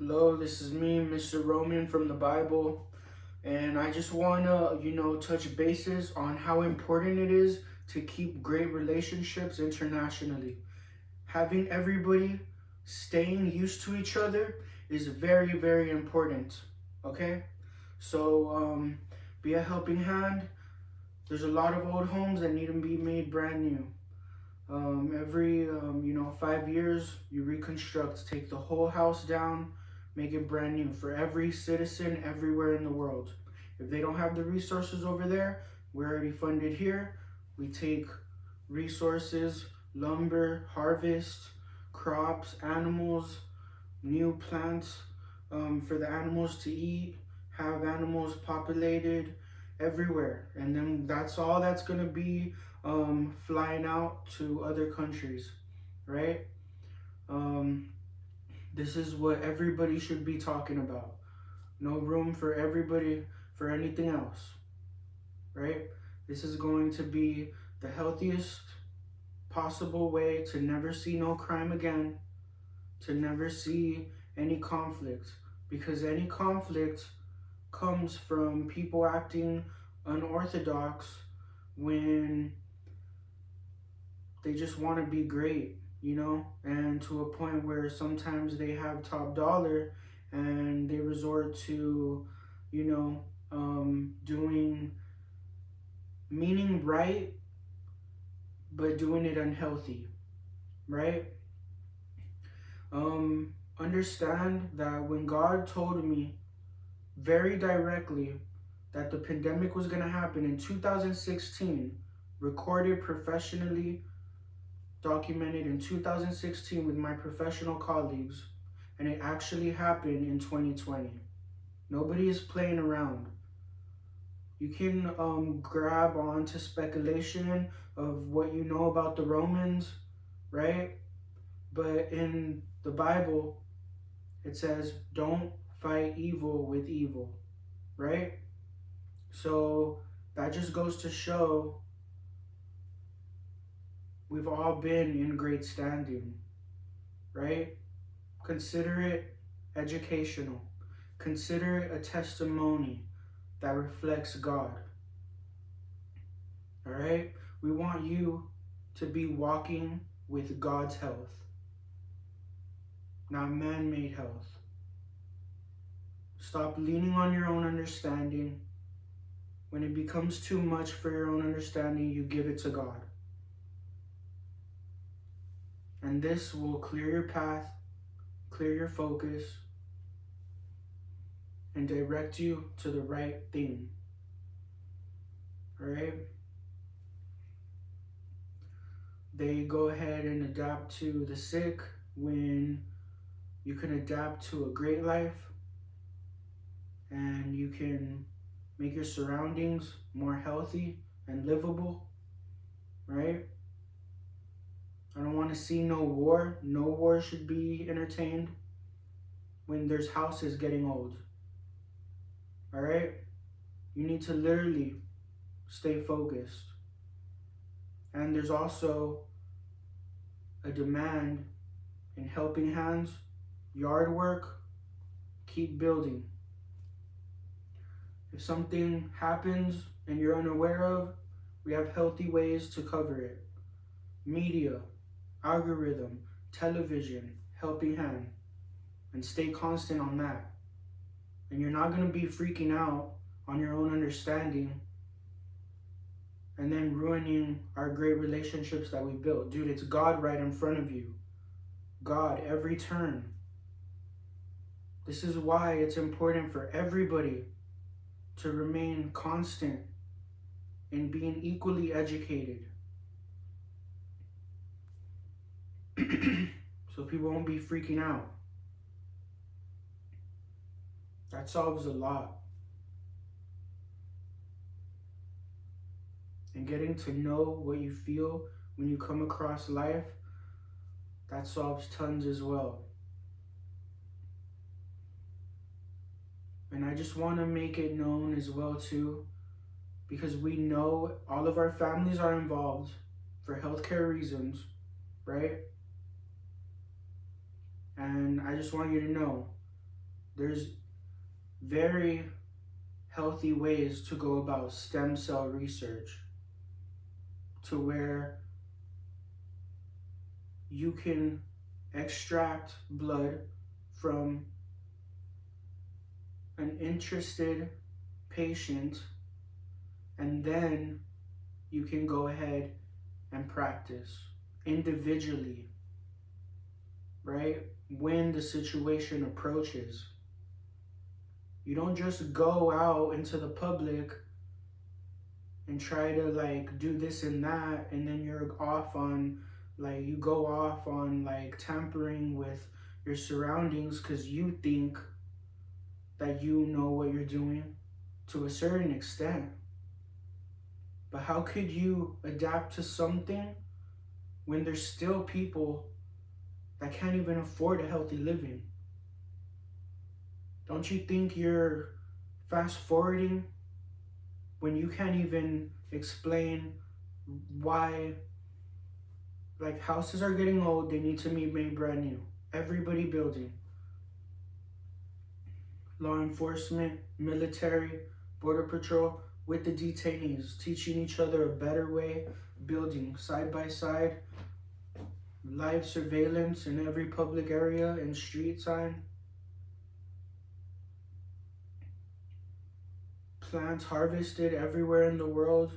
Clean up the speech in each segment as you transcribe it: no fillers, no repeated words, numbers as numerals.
Hello, this is me, Mr. Roman from the Bible, and I just want to, touch bases on how important it is to keep great relationships internationally. Having everybody staying used to each other is very, very important. Okay? So, be a helping hand. There's a lot of old homes that need to be made brand new. Every 5 years, you reconstruct, take the whole house down, make it brand new for every citizen everywhere in the world. If they don't have the resources over there, we're already funded here. We take resources, lumber, harvest, crops, animals, new plants for the animals to eat, have animals populated everywhere. And then that's all that's going to be flying out to other countries, right? Um, this is what everybody should be talking about. No room for everybody for anything else, right? This is going to be the healthiest possible way to never see no crime again, to never see any conflict, because any conflict comes from people acting unorthodox when they just want to be great, and to a point where sometimes they have top dollar and they resort to, doing meaning right, but doing it unhealthy, right? Understand that when God told me very directly that the pandemic was going to happen in 2016, recorded professionally, documented in 2016 with my professional colleagues, and it actually happened in 2020. Nobody is playing around. You can grab onto speculation of what you know about the Romans, right? But in the Bible, it says, don't fight evil with evil, right? So that just goes to show we've all been in great standing, right? Consider it educational. Consider it a testimony that reflects God, all right? We want you to be walking with God's health, not man-made health. Stop leaning on your own understanding. When it becomes too much for your own understanding, you give it to God. And this will clear your path, clear your focus, and direct you to the right thing. All right? They go ahead and adapt to the sick when you can adapt to a great life, and you can make your surroundings more healthy and livable, right? I don't want to see no war. No war should be entertained when there's houses getting old. All right? You need to literally stay focused. And there's also a demand in helping hands, yard work, keep building. If something happens and you're unaware of, we have healthy ways to cover it. Media, algorithm, television, helping hand, and stay constant on that. And you're not going to be freaking out on your own understanding and then ruining our great relationships that we built. Dude, it's God right in front of you. God, every turn. This is why it's important for everybody to remain constant in being equally educated. So people won't be freaking out. That solves a lot. And getting to know what you feel when you come across life, that solves tons as well. And I just want to make it known as well too, because we know all of our families are involved for healthcare reasons, right? And I just want you to know, there's very healthy ways to go about stem cell research, to where you can extract blood from an interested patient, and then you can go ahead and practice individually, right? When the situation approaches. You don't just go out into the public and try to like do this and that, and then you're off on like, you go off on like tampering with your surroundings because you think that you know what you're doing to a certain extent. But how could you adapt to something when there's still people that can't even afford a healthy living? Don't you think you're fast forwarding when you can't even explain why, like, houses are getting old, they need to be made brand new. Everybody building. Law enforcement, military, border patrol, with the detainees, teaching each other a better way, building side by side, live surveillance in every public area and street sign. Plants harvested everywhere in the world,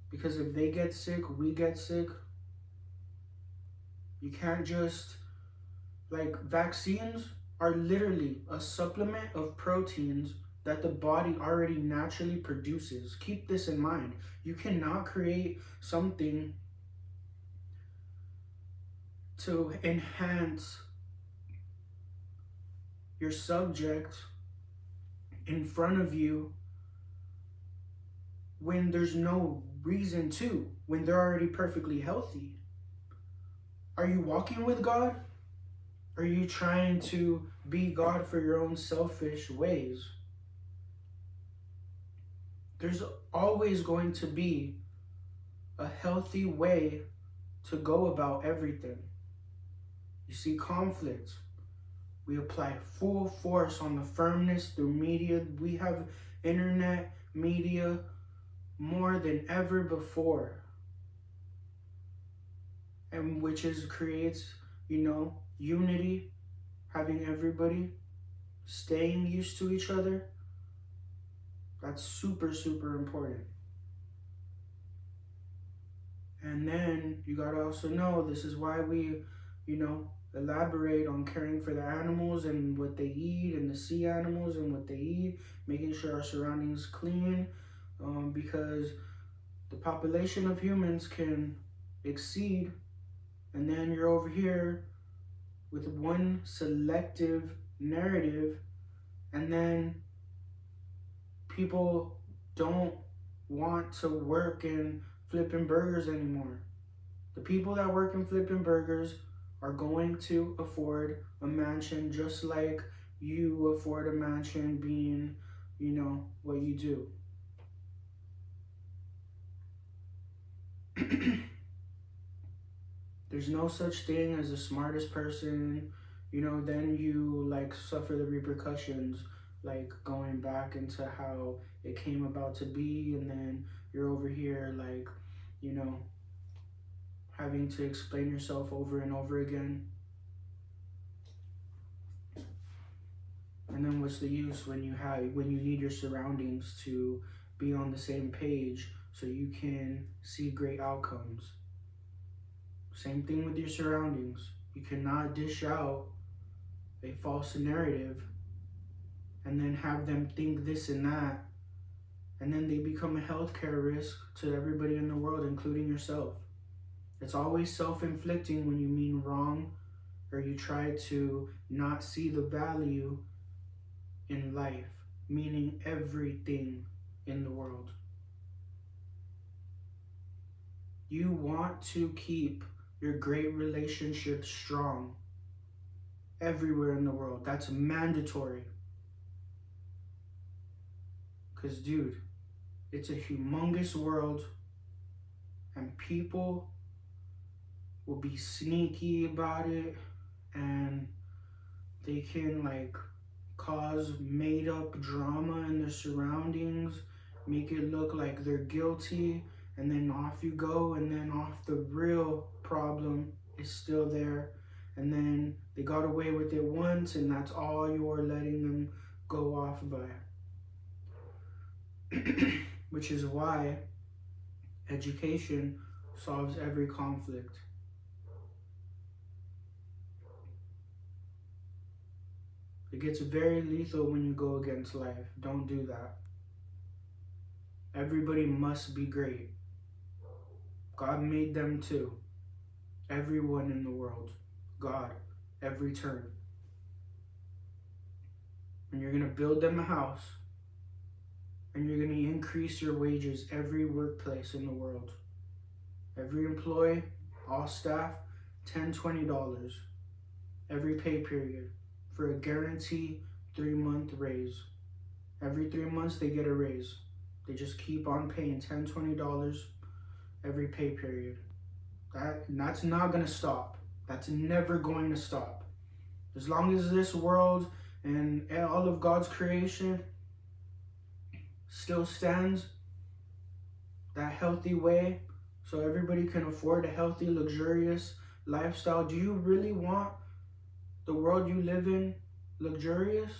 because if they get sick, we get sick. You can't just, like, vaccines are literally a supplement of proteins that the body already naturally produces. Keep this in mind. You cannot create something to enhance your subject in front of you when there's no reason to, when they're already perfectly healthy. Are you walking with God? Are you trying to be God for your own selfish ways? There's always going to be a healthy way to go about everything. You see conflict, we apply full force on the firmness through media. We have internet media more than ever before, and which is creates, unity, having everybody staying used to each other. That's super, super important. And then you gotta also know, this is why we, elaborate on caring for the animals and what they eat, and the sea animals and what they eat, making sure our surroundings clean, because the population of humans can exceed, and then you're over here with one selective narrative, and then people don't want to work in flipping burgers anymore. The people that work in flipping burgers are going to afford a mansion just like you afford a mansion being, what you do. There's no such thing as the smartest person, then you like suffer the repercussions, like going back into how it came about to be, and then you're over here like, having to explain yourself over and over again. And then what's the use when you need your surroundings to be on the same page so you can see great outcomes? Same thing with your surroundings. You cannot dish out a false narrative and then have them think this and that, and then they become a healthcare risk to everybody in the world, including yourself. It's always self-inflicting when you mean wrong, or you try to not see the value in life, meaning everything in the world. You want to keep your great relationships strong everywhere in the world. That's mandatory. Because, dude, it's a humongous world, and people will be sneaky about it, and they can, like, cause made up drama in their surroundings, make it look like they're guilty, and then off you go, and then off the real problem is still there. And then they got away with it once, and that's all you're letting them go off by. Which is why education solves every conflict. It gets very lethal when you go against life. Don't do that. Everybody must be great. God made them too. Everyone in the world. God, every turn. And you're going to build them a house. And you're going to increase your wages every workplace in the world. Every employee, all staff, $10, $20 every pay period for a guarantee 3-month raise. Every 3 months they get a raise. They just keep on paying $10, $20 every pay period. That's not going to stop. That's never going to stop. As long as this world and all of God's creation still stands that healthy way, so everybody can afford a healthy, luxurious lifestyle. Do you really want the world you live in luxurious?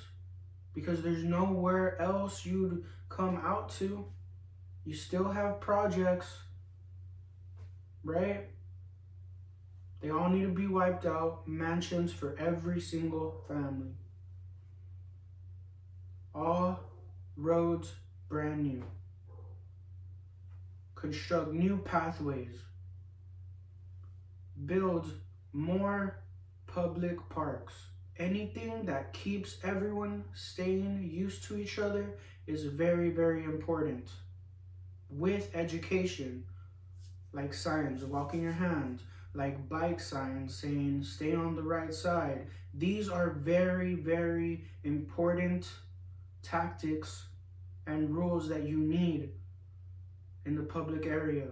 Because there's nowhere else you'd come out to. You still have projects, right? They all need to be wiped out. Mansions for every single family. All roads brand new. Construct new pathways. Build more public parks. Anything that keeps everyone staying used to each other is very, very important. With education, like signs, walking your hands, like bike signs saying stay on the right side. These are very, very important tactics and rules that you need in the public area.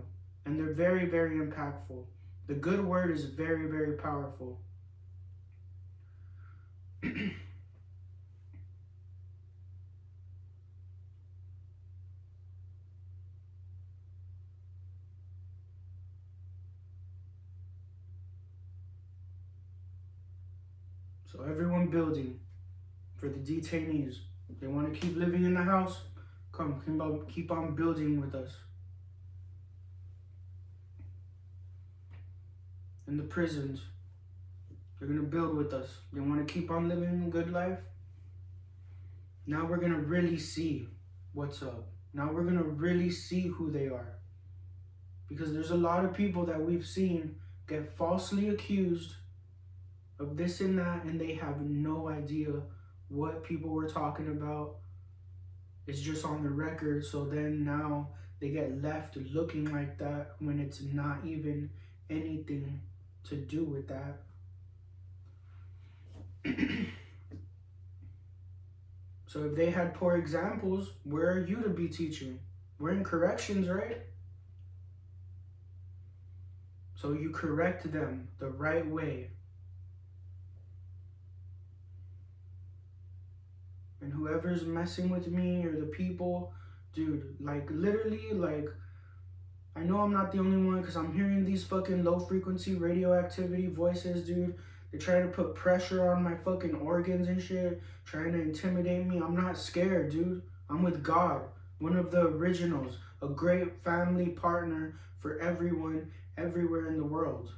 And they're very, very impactful. The good word is very, very powerful. So everyone building for the detainees. They want to keep living in the house. Come, keep on building with us. In the prisons, they're going to build with us. They want to keep on living a good life. Now we're going to really see what's up. Now we're going to really see who they are. Because there's a lot of people that we've seen get falsely accused of this and that, and they have no idea what people were talking about. It's just on the record, so then now they get left looking like that when it's not even anything to do with that. So if they had poor examples, where are you to be teaching? We're in corrections, right? So you correct them the right way. And whoever's messing with me or the people, dude, like literally, like, I know I'm not the only one because I'm hearing these fucking low frequency radioactivity voices, dude. They try to put pressure on my fucking organs and shit, trying to intimidate me. I'm not scared, dude. I'm with God, one of the originals, a great family partner for everyone, everywhere in the world.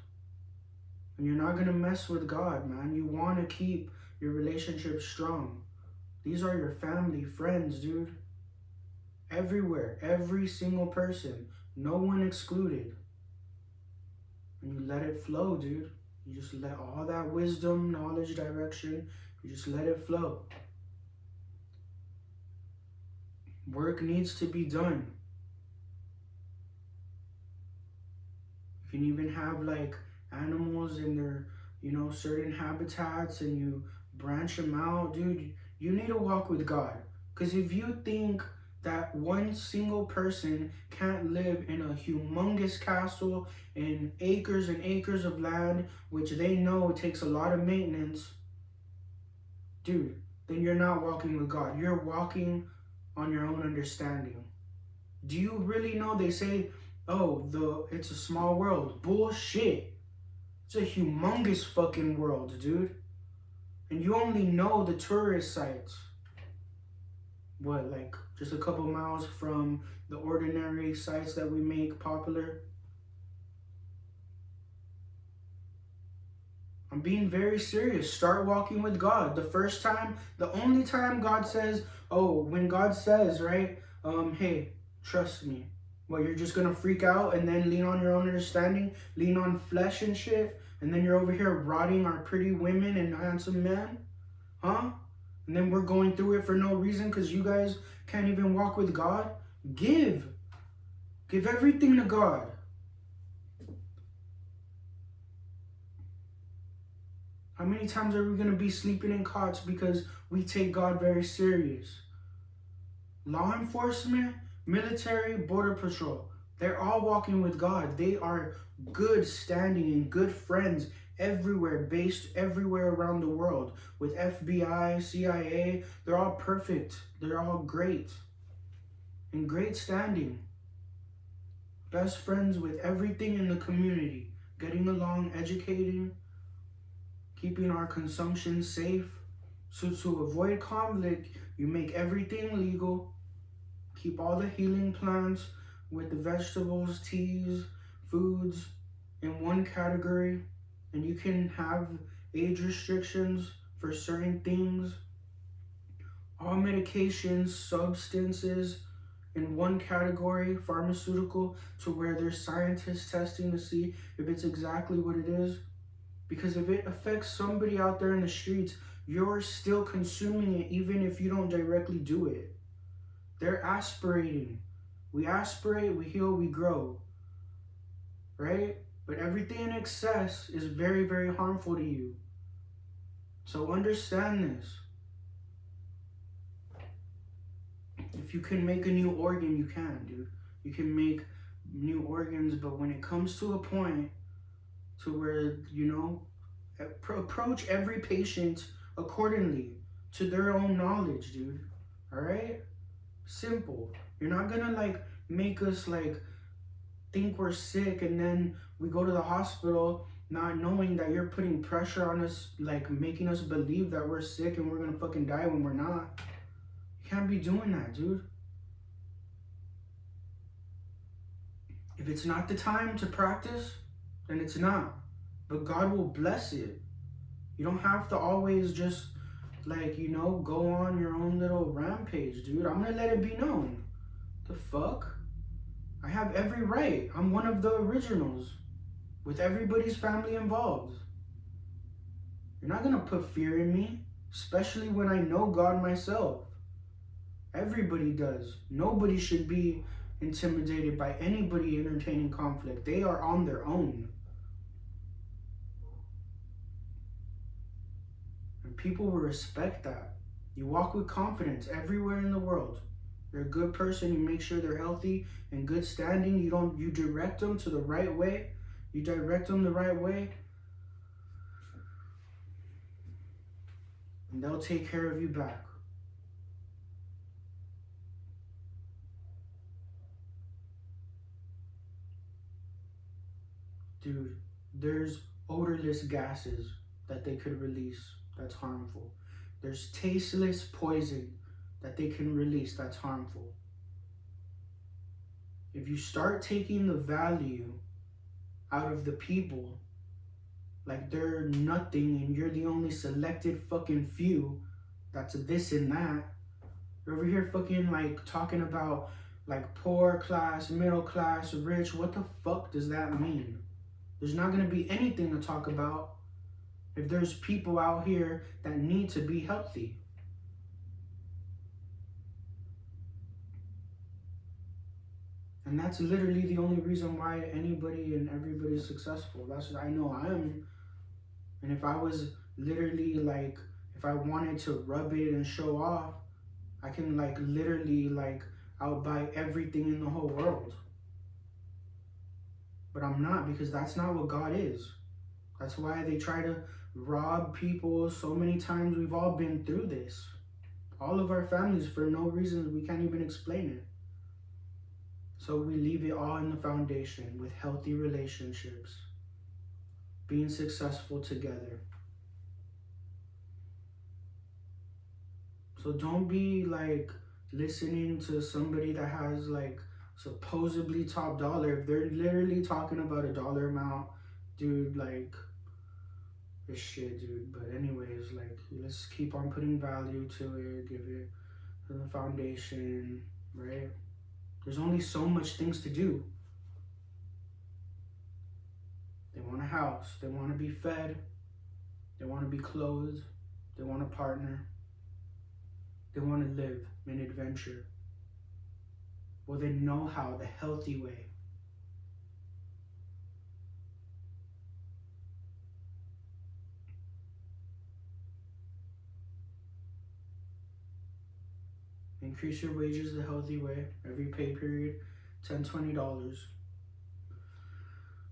And you're not gonna mess with God, man. You want to keep your relationship strong. These are your family, friends, dude. Everywhere, every single person, no one excluded. And you let it flow, dude. You just let all that wisdom, knowledge, direction, you just let it flow. Work needs to be done. You can even have like animals in their, certain habitats, and you branch them out, dude. You need to walk with God. Because if you think that one single person can't live in a humongous castle in acres and acres of land, which they know takes a lot of maintenance, dude, then you're not walking with God. You're walking on your own understanding. Do you really know? They say, oh, it's a small world. Bullshit. It's a humongous fucking world, dude. And you only know the tourist sites. What, like just a couple miles from the ordinary sites that we make popular? I'm being very serious. Start walking with God. The only time God says, when God says, right, hey, trust me. What, you're just gonna freak out and then lean on your own understanding, lean on flesh and shit, and then you're over here rotting our pretty women and handsome men? Huh? And then we're going through it for no reason because you guys can't even walk with God? Give everything to God. How many times are we going to be sleeping in cots because we take God very serious? Law enforcement, military, border patrol, they're all walking with God. They are good standing and good friends everywhere, based everywhere around the world. With FBI, CIA, they're all perfect. They're all great. In great standing. Best friends with everything in the community. Getting along, educating, keeping our consumption safe. So to avoid conflict, you make everything legal. Keep all the healing plants with the vegetables, teas, foods in one category. And you can have age restrictions for certain things. All medications, substances in one category, pharmaceutical, to where there's scientists testing to see if it's exactly what it is. Because if it affects somebody out there in the streets, you're still consuming it even if you don't directly do it. They're aspirating. We aspirate, we heal, we grow. Right? But everything in excess is very, very harmful to you. So understand this. If you can make a new organ, you can, dude. You can make new organs, but when it comes to a point to where, approach every patient accordingly to their own knowledge, dude. All right? Simple. You're not gonna make us think we're sick and then we go to the hospital not knowing that you're putting pressure on us, making us believe that we're sick and we're gonna fucking die when we're not. You can't be doing that, dude. If it's not the time to practice, then it's not. But God will bless it. You don't have to always just go on your own little rampage, dude. I'm gonna let it be known. The fuck? I have every right. I'm one of the originals with everybody's family involved. You're not gonna put fear in me, especially when I know God myself. Everybody does. Nobody should be intimidated by anybody entertaining conflict. They are on their own. And people will respect that. You walk with confidence everywhere in the world. You're a good person. You make sure they're healthy and good standing. You direct them to the right way. You direct them the right way. And they'll take care of you back. Dude, there's odorless gases that they could release that's harmful. There's tasteless poison that they can release that's harmful. If you start taking the value out of the people, like they're nothing and you're the only selected fucking few that's this and that, you're over here fucking talking about poor class, middle class, rich. What the fuck does that mean? There's not going to be anything to talk about if there's people out here that need to be healthy. And that's literally the only reason why anybody and everybody is successful. That's what I know I am. And if I was literally if I wanted to rub it and show off, I can literally outbuy everything in the whole world. But I'm not, because that's not what God is. That's why they try to rob people so many times. We've all been through this. all of our families for no reason we can't even explain it. So we leave it all in the foundation with healthy relationships, being successful together. So don't be like listening to somebody that has like supposedly top dollar. If they're literally talking about a dollar amount, dude, like, this shit, dude. But anyways, like, let's keep on putting value to it, give it the foundation, right? There's only so much things to do. They want a house, they want to be fed, they want to be clothed, they want a partner, they want to live in adventure. Well, they know how, the healthy way. Increase your wages the healthy way. Every pay period, $10, $20.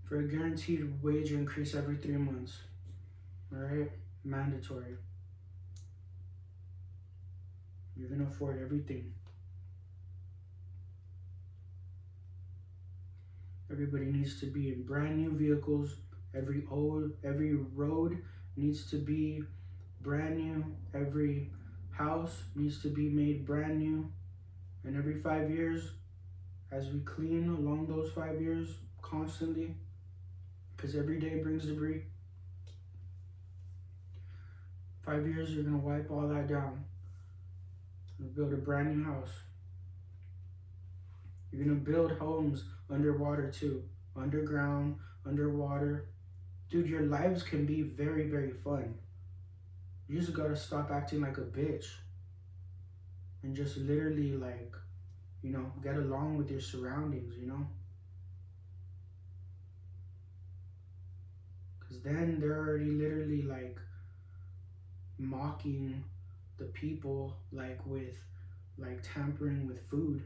For a guaranteed wage increase every 3 months. Alright? Mandatory. You're gonna afford everything. Everybody needs to be in brand new vehicles. Every road needs to be brand new. Every house needs to be made brand new. And every 5 years, as we clean along those 5 years constantly, because every day brings debris, 5 years you're gonna wipe all that down and build a brand new house. You're gonna build homes underwater too, underground, underwater. Dude, your lives can be very, very fun. You just gotta stop acting like a bitch and just literally, like, you know, get along with your surroundings, you know? Because then they're already literally like mocking the people, like with like tampering with food.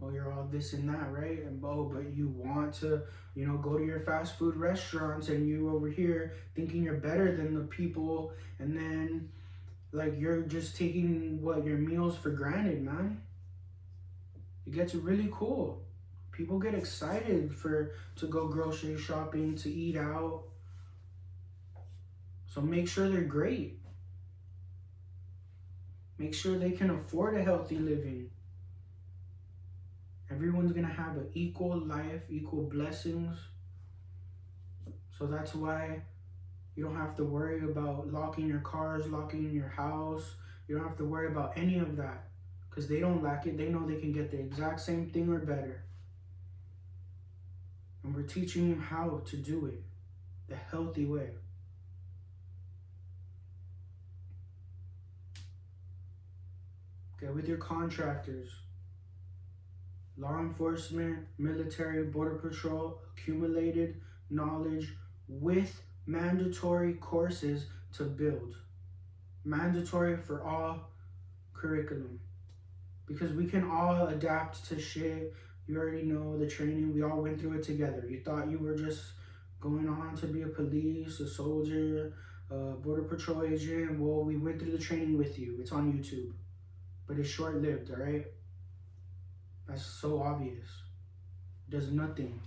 Oh, you're all this and that, right? And oh, but you want to, you know, go to your fast food restaurants, and you over here thinking you're better than the people, and then like you're just taking your meals for granted, man. It gets really cool. People get excited to go grocery shopping, to eat out. So make sure they're great. Make sure they can afford a healthy living. Everyone's gonna have an equal life, equal blessings. So that's why you don't have to worry about locking your cars, locking your house. You don't have to worry about any of that, because they don't lack it. They know they can get the exact same thing or better. And we're teaching you how to do it the healthy way. Get with your contractors, law enforcement, military, border patrol, accumulated knowledge with mandatory courses to build. Mandatory for all curriculum. Because we can all adapt to shit. You already know the training. We all went through it together. You thought you were just going on to be a police, a soldier, a border patrol agent. Well, we went through the training with you. It's on YouTube. But it's short-lived, all right? That's so obvious. It does nothing.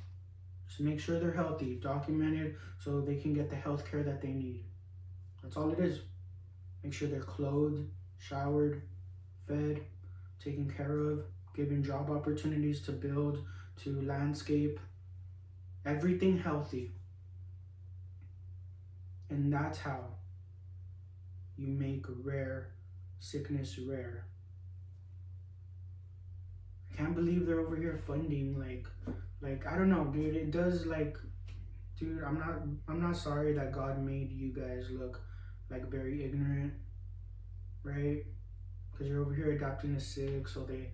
Just make sure they're healthy, documented, so they can get the health care that they need. That's all it is. Make sure they're clothed, showered, fed, taken care of, given job opportunities to build, to landscape. Everything healthy. And that's how you make rare sickness rare. I can't believe they're over here funding like I don't know, dude. It does, like, dude, I'm not sorry that God made you guys look like very ignorant, right? Because you're over here adopting the sick, so they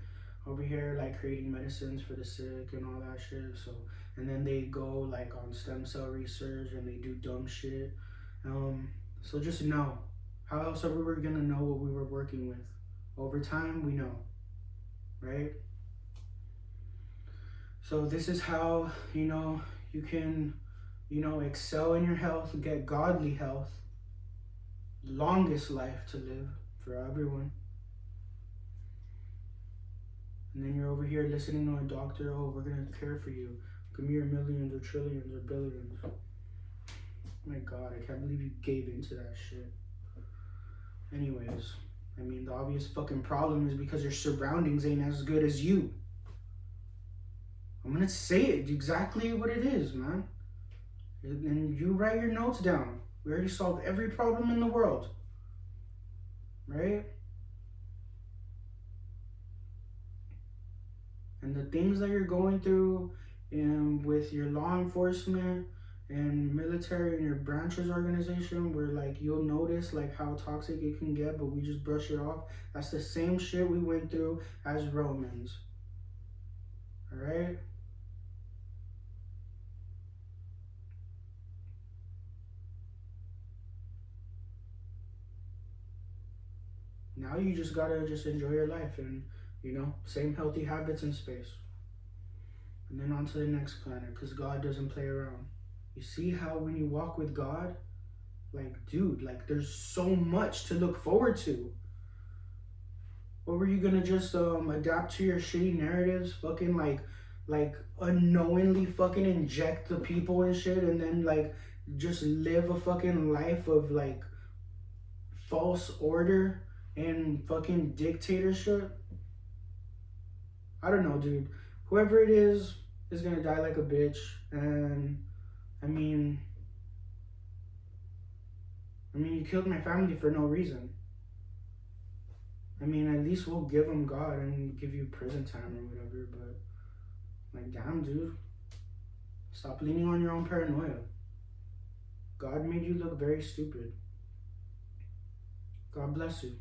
over here like creating medicines for the sick and all that shit. So, and then they go like on stem cell research and they do dumb shit. So just know, how else are we gonna know what we were working with? Over time, we know, right? So this is how, you know, you can, you know, excel in your health, get godly health, longest life to live for everyone. And then you're over here listening to a doctor, oh, we're going to care for you. Give me your millions or trillions or billions. My God, I can't believe you gave into that shit. Anyways, I mean, the obvious fucking problem is because your surroundings ain't as good as you. I'm going to say it exactly what it is, man. And you write your notes down. We already solved every problem in the world. Right? And the things that you're going through with your law enforcement and military and your branches organization, where like you'll notice like how toxic it can get, but we just brush it off. That's the same shit we went through as Romans. All right? Now you just gotta just enjoy your life and, same healthy habits in space. And then on to the next planet, because God doesn't play around. You see how when you walk with God, like, dude, like, there's so much to look forward to. Or were you gonna just adapt to your shitty narratives, fucking like unknowingly fucking inject the people and shit, and then like just live a fucking life of like false order and fucking dictatorship? I don't know, dude. Whoever it is gonna die like a bitch, and I mean, you killed my family for no reason. I mean, at least we'll give them God and give you prison time or whatever, but, like, damn, dude. Stop leaning on your own paranoia. God made you look very stupid. God bless you.